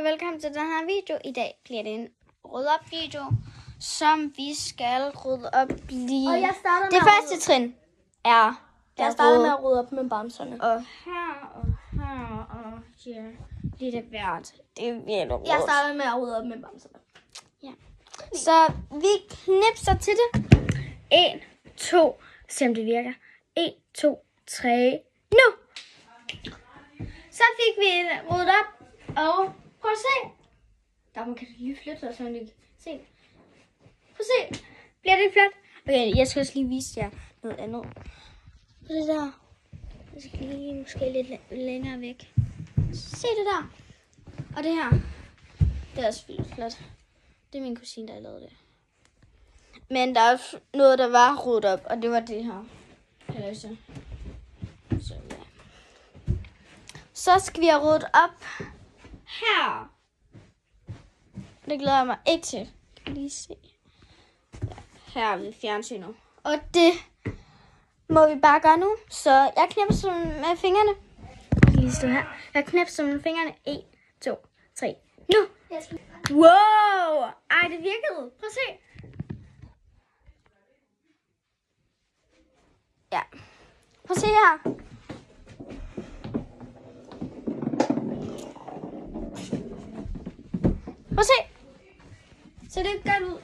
Velkommen til den her video. I dag bliver det en rydde op video, som vi skal rydde op lige. Og jeg starter det første trin er jeg starter med at rydde op med bamserne. Og her og her. Lidt af hvert. Det er virkelig rødt. Jeg starter med at rydde op med bamserne. Ja. Så vi knipser til det. 1, 2. Se om det virker. 1, 2, 3. Nu! Så fik vi ryddet op. Og prøv at se. Der kan du lige flytte dig, så du kan se. Prøv at se. Bliver det flot? Okay, jeg skal også lige vise jer noget andet. Prøv det der. Jeg skal lige måske lidt længere væk. Se det der. Og det her. Det er også vildt flot. Det er min kusine, der har lavet det. Men der er noget, der var ryddet op, og det var det her. Så ja. Så skal vi have ryddet op her. Det glæder jeg mig ikke til. Kan lige se. Ja, her er vi fjernsynet. Og det må vi bare gøre nu. Så jeg knipser med fingrene. Jeg kan lige stå her. Jeg knipser med fingrene. 1, 2, 3. Nu! Wow! Ej, det virkede. Prøv at se. Ja. Prøv at se her. Prøv at se. Så det godt ud.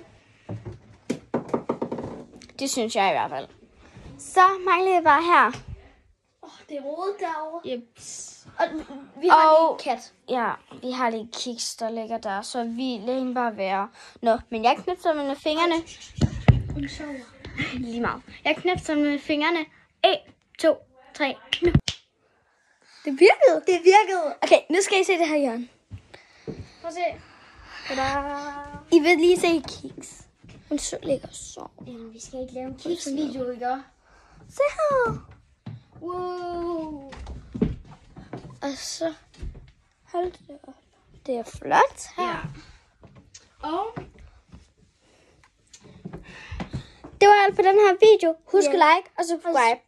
Det synes jeg i hvert fald. Så mangler jeg bare her. Det er rodet derovre. Jeps. Og vi har lige en kat. Ja, vi har lige kiks, der ligger der, så vi lader hende bare være. Nå, men jeg knipser med fingrene. Hun sover. Lige meget. Jeg knipser med fingrene. 1, 2, 3, nu. Det virkede. Det virkede. Okay, nu skal I se det her, Jørgen. Prøv at se. Tada. I vil lige se kiks. Hun ligger så. Jamen, vi skal ikke lave en kiks-video, ikke? Se her. Wow. Og så hold det op. Det er flot her. Ja. Og det var alt for den her video. Husk at like og subscribe.